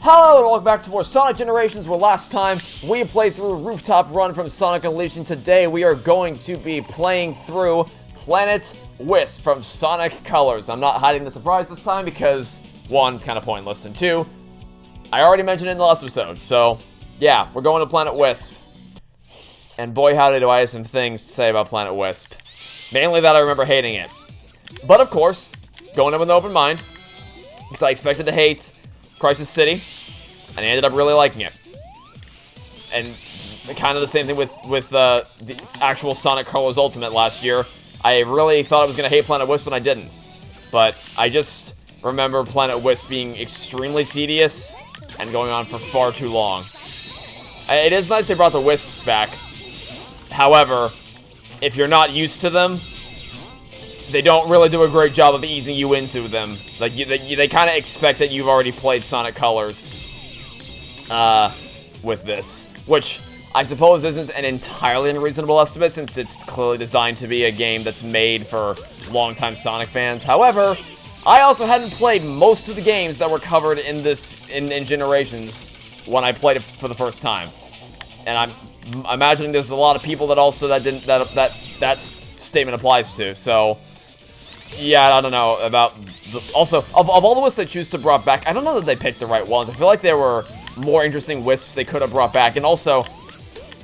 Hello and welcome back to more Sonic Generations, where last time we played through Rooftop Run from Sonic Unleashed, and today we are going to be playing through Planet Wisp from Sonic Colors. I'm not hiding the surprise this time because, one, it's kind of pointless, and two, I already mentioned it in the last episode, so yeah, we're going to Planet Wisp. And boy howdy do I have some things to say about Planet Wisp. Mainly that I remember hating it. But of course, going in with an open mind, because I expected to hate Crisis City, and I ended up really liking it. And kind of the same thing with the actual Sonic Colors Ultimate last year. I really thought I was going to hate Planet Wisp, and I didn't. But I just remember Planet Wisp being extremely tedious and going on for far too long. It is nice they brought the Wisps back. However, if you're not used to them, they don't really do a great job of easing you into them. Like, they kind of expect that you've already played Sonic Colors with this, which I suppose isn't an entirely unreasonable estimate, since it's clearly designed to be a game that's made for longtime Sonic fans. However, I also hadn't played most of the games that were covered in in Generations when I played it for the first time, and I'm imagining there's a lot of people that also that statement applies to. So yeah, I don't know about also of all the wisps they choose to brought back, I don't know that they picked the right ones. I feel like there were more interesting wisps they could have brought back, and also,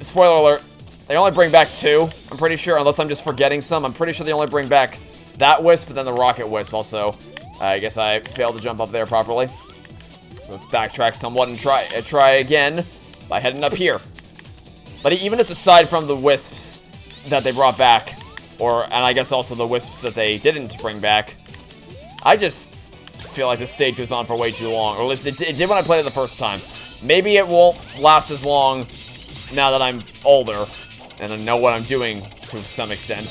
spoiler alert, they only bring back 2, I'm pretty sure, unless I'm just forgetting some. I'm pretty sure they only bring back that wisp, but then the rocket wisp also. I guess I failed to jump up there properly. Let's backtrack somewhat and try again by heading up here. But even aside from the wisps that they brought back, and I guess also the wisps that they didn't bring back, I just feel like the stage goes on for way too long. Or at least it did when I played it the first time. Maybe it won't last as long now that I'm older and I know what I'm doing to some extent.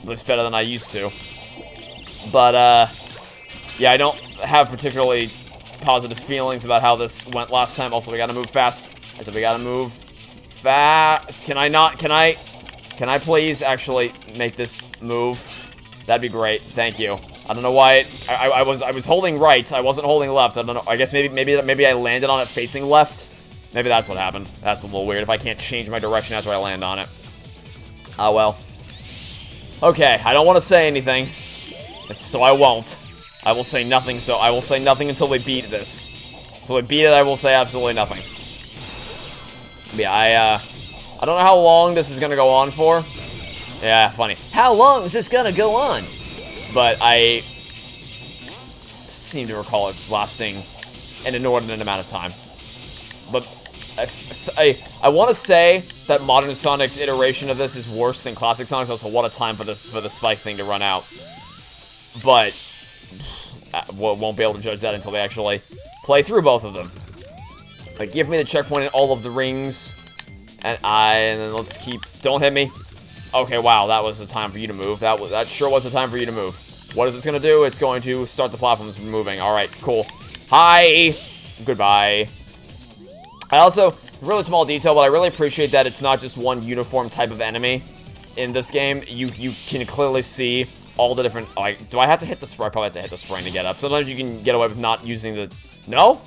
At least better than I used to. But, yeah, I don't have particularly positive feelings about how this went last time. Also, we gotta move fast. I said we gotta move fast. Can I please actually make this move? That'd be great. Thank you. I don't know why I was holding right. I wasn't holding left. I don't know. I guess maybe I landed on it facing left. Maybe that's what happened. That's a little weird if I can't change my direction after I land on it. Oh well. Okay, I don't want to say anything, so I won't. I will say nothing. So I will say nothing until we beat this. Until we beat it, I will say absolutely nothing. Yeah, I don't know how long this is gonna go on for. Yeah, funny. How long is this gonna go on? But I seem to recall it lasting an inordinate amount of time. But I want to say that modern Sonic's iteration of this is worse than classic Sonic's. Also, what a time for the spike thing to run out. But won't be able to judge that until they actually play through both of them. Like, give me the checkpoint in all of the rings, and then let's keep. Don't hit me. Okay, wow, that was the time for you to move. That sure was the time for you to move. What is this gonna do? It's going to start the platforms from moving. Alright, cool. Hi! Goodbye. I also, really small detail, but I really appreciate that it's not just one uniform type of enemy in this game. You can clearly see all the different, like, do I have to hit the spring? I probably have to hit the spring to get up. Sometimes you can get away with not using the, no?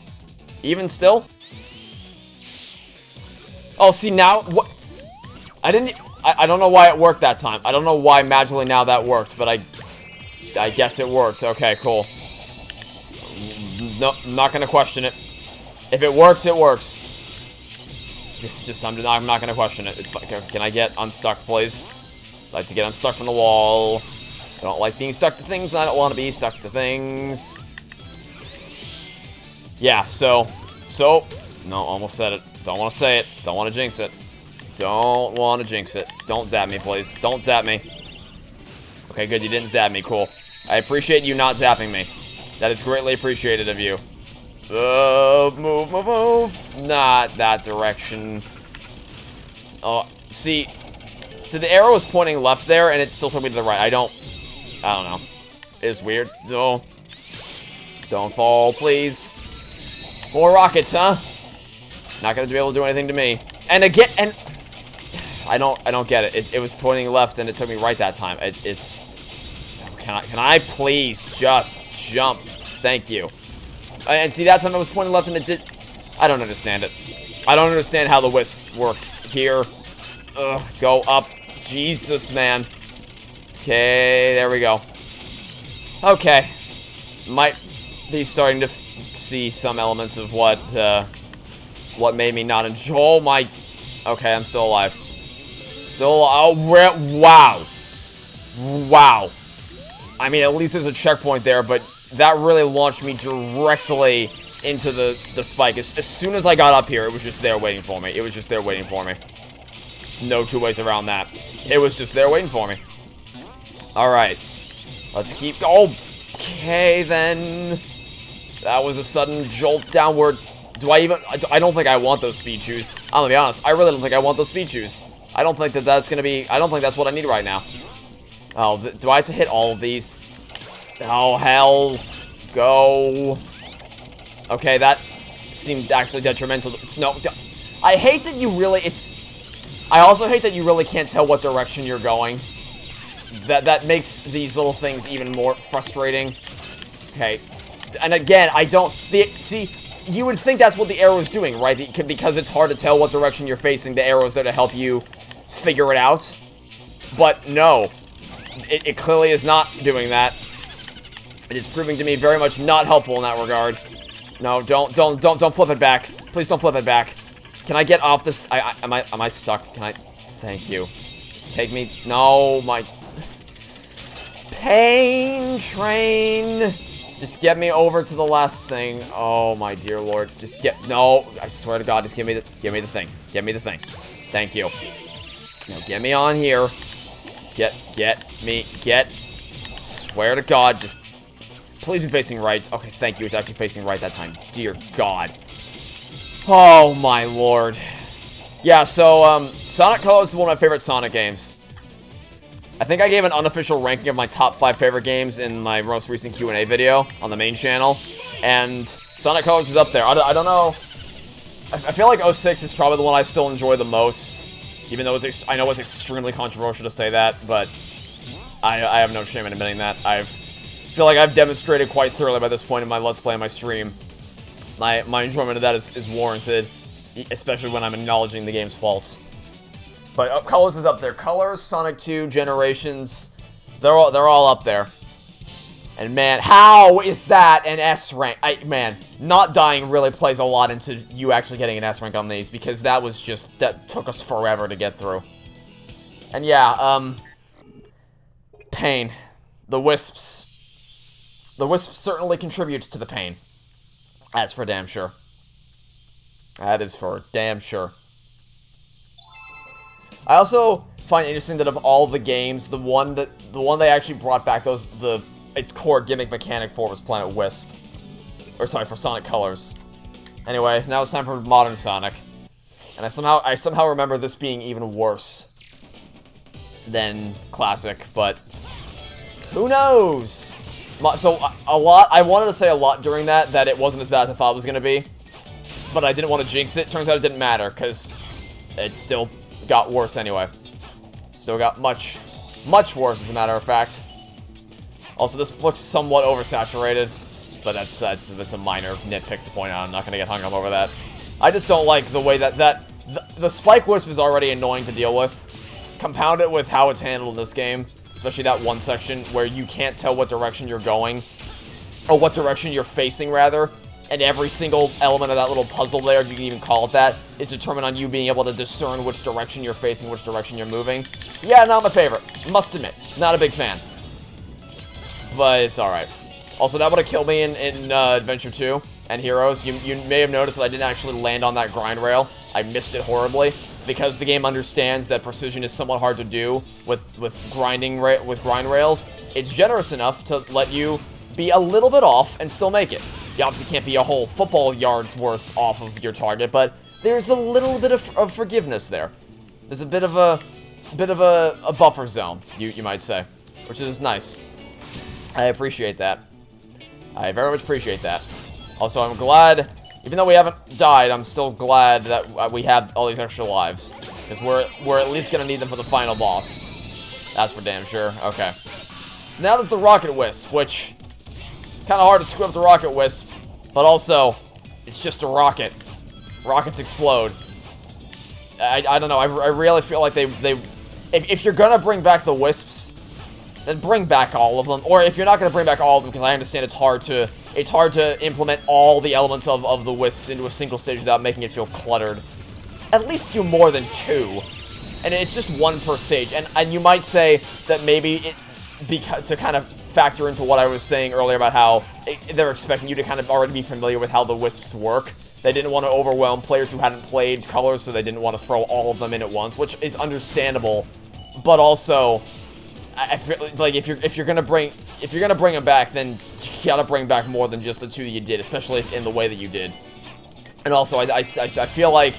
Even still? Oh, see now, what? I don't know why it worked that time. I don't know why magically now that worked, but I guess it worked. Okay, cool. No, I'm not gonna question it. If it works, it works. It's just, I'm not gonna question it. It's like, can I get unstuck, please? I'd like to get unstuck from the wall. I don't like being stuck to things, and I don't want to be stuck to things. Yeah, so, no, almost said it. Don't want to say it. Don't want to jinx it. Don't want to jinx it. Don't zap me, please. Don't zap me. Okay, good, you didn't zap me. Cool. I appreciate you not zapping me. That is greatly appreciated of you. Move. Not that direction. Oh, see, so the arrow was pointing left there, and it still took me to the right. I don't know. It's weird. So, don't fall, please. More rockets, huh? Not gonna be able to do anything to me. And again, and I don't get it. It was pointing left, and it took me right that time. It's. Can I please just jump? Thank you. And see, that time I was pointing left, and it did. I don't understand it. I don't understand how the wisps work here. Ugh, go up. Jesus, man. Okay, there we go. Okay. Might be starting to see some elements of what made me not enjoy. Oh my. Okay, I'm still alive. Still. Oh, wow. Wow. I mean, at least there's a checkpoint there, but that really launched me directly into the spike. As soon as I got up here, it was just there waiting for me. It was just there waiting for me. No two ways around that. It was just there waiting for me. Alright. Let's keep going. Okay, then. That was a sudden jolt downward. I don't think I want those speed shoes. I'm gonna be honest. I really don't think I want those speed shoes. I don't think that's gonna be... I don't think that's what I need right now. Oh, do I have to hit all of these? Oh, hell. Go. Okay, that seemed actually detrimental. It's no... I hate that you really... I also hate that you really can't tell what direction you're going. That makes these little things even more frustrating. Okay. And again, I don't... See, you would think that's what the arrow's doing, right? Because it's hard to tell what direction you're facing, the arrow's there to help you figure it out. But no. It clearly is not doing that. It is proving to me very much not helpful in that regard. No, don't flip it back. Please don't flip it back. Can I get off this? Am I stuck? Can I? Thank you. Just take me. No, my pain train. Just get me over to the last thing. Oh my dear lord. Just no. I swear to God, just give me the thing. Give me the thing. Thank you. Now get me on here. Swear to God, just please be facing right. Okay, thank you. It's actually facing right that time. Dear God. Oh my lord. Yeah, so Sonic Colors is one of my favorite Sonic games. I think I gave an unofficial ranking of my top 5 favorite games in my most recent Q&A video on the main channel, and Sonic Colors is up there. I don't know. I feel like 06 is probably the one I still enjoy the most. Even though I know it's extremely controversial to say that, but I have no shame in admitting that. I feel like I've demonstrated quite thoroughly by this point in my Let's Play and my stream. My enjoyment of that is warranted, especially when I'm acknowledging the game's faults. But Colors is up there. Colors, Sonic 2, Generations, they're all up there. And man, how is that an S rank? Man, not dying really plays a lot into you actually getting an S rank on these, because that took us forever to get through. And yeah, pain. The wisps. The wisps certainly contribute to the pain. That's for damn sure. That is for damn sure. I also find it interesting that of all the games, the one they actually brought back its core gimmick mechanic for was Planet Wisp. Or sorry, for Sonic Colors. Anyway, now it's time for modern Sonic. And I somehow remember this being even worse than classic, but who knows? So I wanted to say a lot during that it wasn't as bad as I thought it was gonna be. But I didn't want to jinx it. Turns out it didn't matter, because it still got worse anyway. Still got much, much worse, as a matter of fact. Also, this looks somewhat oversaturated, but that's a minor nitpick to point out. I'm not going to get hung up over that. I just don't like the way that the Spike Wisp is already annoying to deal with. Compound it with how it's handled in this game, especially that one section where you can't tell what direction you're going, or what direction you're facing, rather. And every single element of that little puzzle there, if you can even call it that, is determined on you being able to discern which direction you're facing, which direction you're moving. Yeah, not my favorite. Must admit. Not a big fan. But it's alright. Also, that would have killed me in Adventure 2 and Heroes. You may have noticed that I didn't actually land on that grind rail. I missed it horribly, because the game understands that precision is somewhat hard to do with grind rails. It's generous enough to let you be a little bit off and still make it. You obviously can't be a whole football yard's worth off of your target, but there's a little bit of forgiveness there. There's a bit of a buffer zone, you might say, which is nice. I appreciate that. I very much appreciate that. Also, I'm glad, even though we haven't died, I'm still glad that we have all these extra lives, because we're at least gonna need them for the final boss. That's for damn sure. Okay. So now there's the Rocket Wisp, which kind of hard to screw up the Rocket Wisp, but also it's just a rocket. rockets explode. I don't know, I really feel like if you're gonna bring back the Wisps, then bring back all of them. Or if you're not gonna bring back all of them, because I understand it's hard to implement all the elements of the Wisps into a single stage without making it feel cluttered. At least do more than 2. And it's just 1 per stage. And you might say that maybe to kind of factor into what I was saying earlier about how they're expecting you to kind of already be familiar with how the Wisps work. They didn't want to overwhelm players who hadn't played Colors, so they didn't want to throw all of them in at once, which is understandable. But also, I feel like if you're gonna bring them back, then you gotta bring back more than just the 2 that you did, especially in the way that you did. And also, I feel like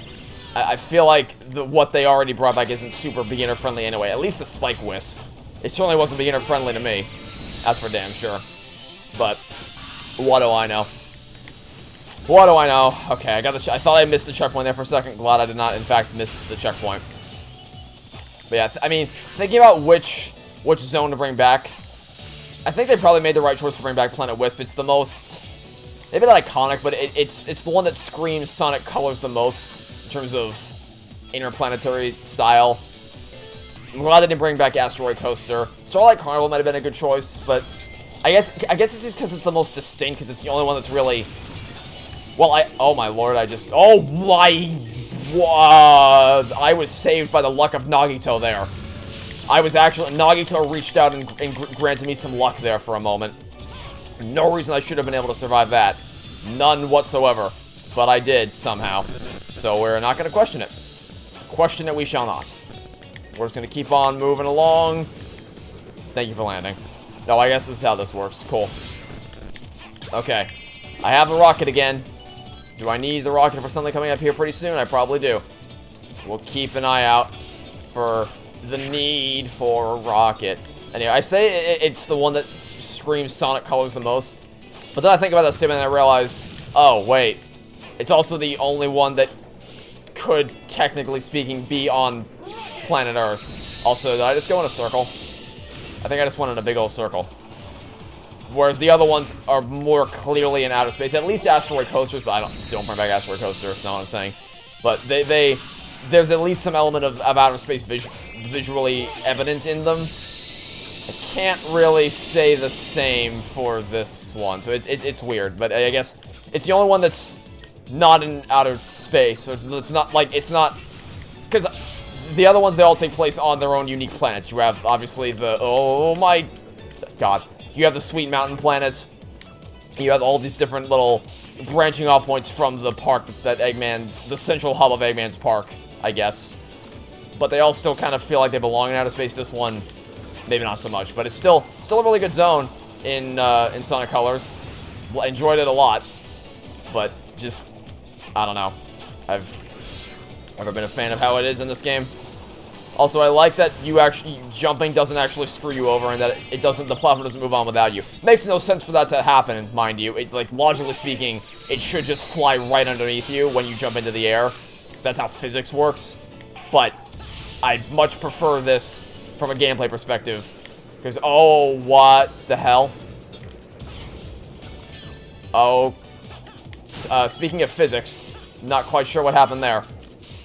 what they already brought back isn't super beginner friendly anyway. At least the Spike Wisp, it certainly wasn't beginner friendly to me. That's for damn sure. But what do I know? What do I know? Okay, I thought I missed the checkpoint there for a second. Glad I did not, in fact, miss the checkpoint. But yeah, I mean, thinking about which zone to bring back, I think they probably made the right choice to bring back Planet Wisp. It's the most, maybe not iconic, but it's the one that screams Sonic Colors the most in terms of interplanetary style. I'm glad they didn't bring back Asteroid Coaster. Starlight Carnival might have been a good choice, but I guess it's just because it's the most distinct, because it's the only one that's really. Well, oh my lord, I was saved by the luck of Nagito there. Nagito reached out and granted me some luck there for a moment. No reason I should have been able to survive that. None whatsoever. But I did, somehow. So we're not going to question it. Question it we shall not. We're just going to keep on moving along. Thank you for landing. No, I guess this is how this works. Cool. Okay. I have the rocket again. Do I need the rocket for something coming up here pretty soon? I probably do. So we'll keep an eye out for the need for a rocket. Anyway, I say it's the one that screams Sonic Colors the most. But then I think about that statement and I realize, oh, wait. It's also the only one that could, technically speaking, be on planet Earth. Also, did I just go in a circle? I think I just went in a big old circle. Whereas the other ones are more clearly in outer space. At least Asteroid Coasters, but don't bring back Asteroid Coaster, that's not what I'm saying. But there's at least some element of outer space visually evident in them. I can't really say the same for this one, so it's weird. But I guess it's the only one that's not in outer space, so it's not, because the other ones, they all take place on their own unique planets. You have, obviously, oh my god. You have the Sweet Mountain planets. You have all these different little branching off points from the park that the central hub of Eggman's park, I guess. But they all still kind of feel like they belong in outer space. This one, maybe not so much, but it's still a really good zone in Sonic Colors. Enjoyed it a lot, but just, I don't know. I've never been a fan of how it is in this game. Also, I like that jumping doesn't actually screw you over, and that the platform doesn't move on without you. Makes no sense for that to happen, mind you. Like, logically speaking, it should just fly right underneath you when you jump into the air, because that's how physics works. But I much prefer this from a gameplay perspective, because, oh, what the hell? Oh, speaking of physics, not quite sure what happened there.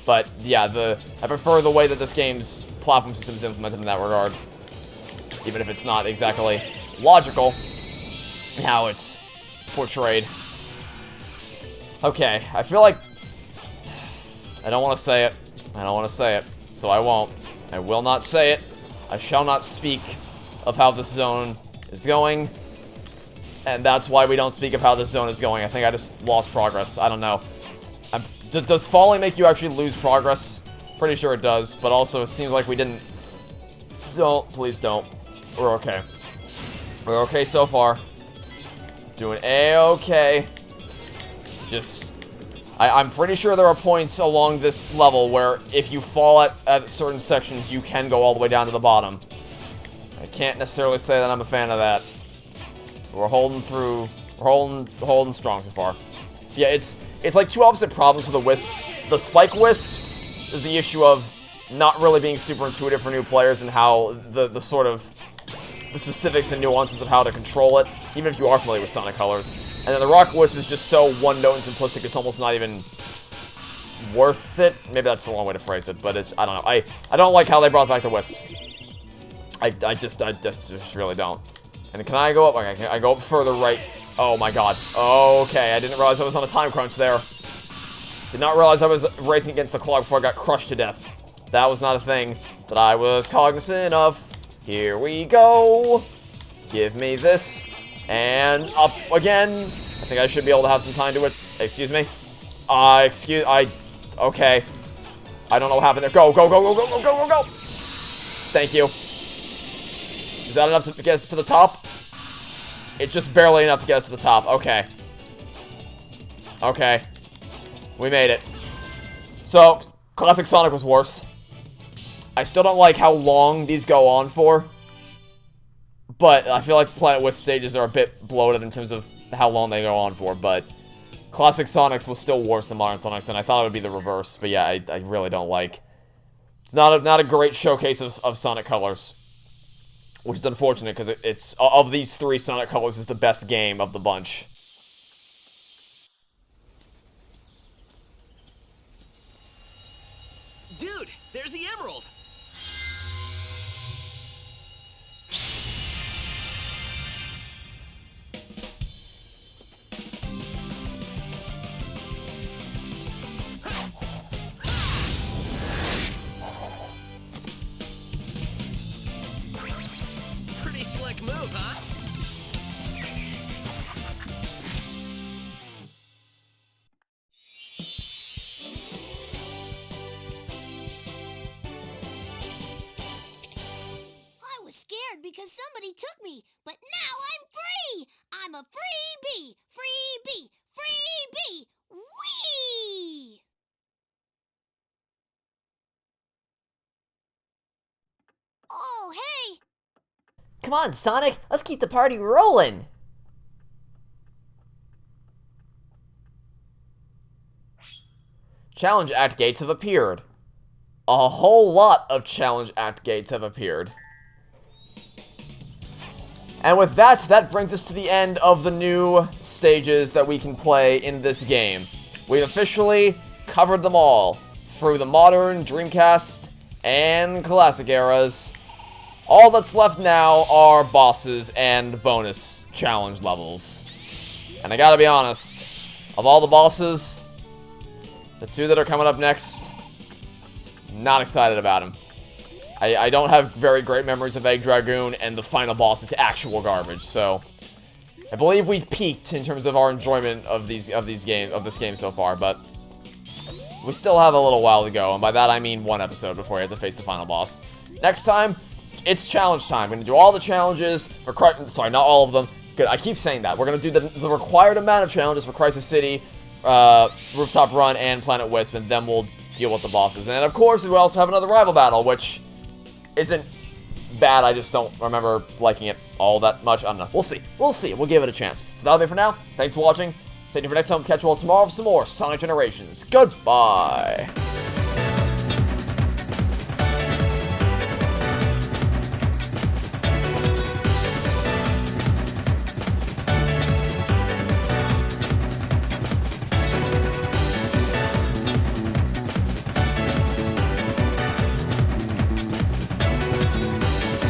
But, yeah, I prefer the way that this game's platform system is implemented in that regard. Even if it's not exactly logical in how it's portrayed. Okay, I feel like I don't want to say it. I don't want to say it, so I won't. I will not say it. I shall not speak of how this zone is going. And that's why we don't speak of how this zone is going. I think I just lost progress. I don't know. Does falling make you actually lose progress? Pretty sure it does, but also it seems like we didn't. Don't, please don't. We're okay. We're okay so far. Doing A-okay. Just, I'm pretty sure there are points along this level where if you fall at certain sections, you can go all the way down to the bottom. I can't necessarily say that I'm a fan of that. We're holding through. We're holding strong so far. Yeah, it's like two opposite problems with the Wisps. The Spike Wisps is the issue of not really being super intuitive for new players and how the specifics and nuances of how to control it, even if you are familiar with Sonic Colors. And then the Rocket Wisp is just so one-note and simplistic, it's almost not even worth it. Maybe that's the wrong way to phrase it, but it's, I don't know. I don't like how they brought back the Wisps. I just really don't. And can I go up? Okay, I go up further right. Oh my god. Okay, I didn't realize I was on a time crunch there. Did not realize I was racing against the clock before I got crushed to death. That was not a thing that I was cognizant of. Here we go. Give me this. And up again. I think I should be able to have some time to it. Excuse me. Okay. I don't know what happened there. Go, go, go, go, go, go, go, go, go. Thank you. Is that enough to get us to the top? It's just barely enough to get us to the top. Okay. Okay. We made it. So, Classic Sonic was worse. I still don't like how long these go on for. But I feel like Planet Wisp stages are a bit bloated in terms of how long they go on for. But Classic Sonic's was still worse than Modern Sonic's, and I thought it would be the reverse. But yeah, I really don't like. It's not a great showcase of Sonic colors. Which is unfortunate, because it's, of these three, Sonic Colors is the best game of the bunch. Dude, there's the emerald! Pretty slick move, huh? I was scared because somebody took me, but now I'm free! I'm a free bee! Free bee! Free bee! Whee! Oh, hey! Come on, Sonic, let's keep the party rolling! Challenge Act gates have appeared. A whole lot of Challenge Act gates have appeared. And with that, that brings us to the end of the new stages that we can play in this game. We've officially covered them all, through the modern, Dreamcast, and classic eras. All that's left now are bosses and bonus challenge levels. And I gotta be honest, of all the bosses, the two that are coming up next, not excited about them. I don't have very great memories of Egg Dragoon, and the final boss is actual garbage, so I believe we've peaked in terms of our enjoyment of this game so far, but we still have a little while to go, and by that I mean one episode before you have to face the final boss. Next time, it's challenge time. We're gonna do all the challenges for sorry, not all of them. Good, I keep saying that. We're gonna do the required amount of challenges for Crisis City, Rooftop Run, and Planet Wisp, and then we'll deal with the bosses. And of course, we also have another rival battle, which isn't bad. I just don't remember liking it all that much. I don't know. We'll see. We'll see. We'll give it a chance. So that'll be it for now. Thanks for watching. Stay tuned for next time. We'll catch you all tomorrow for some more Sonic Generations. Goodbye.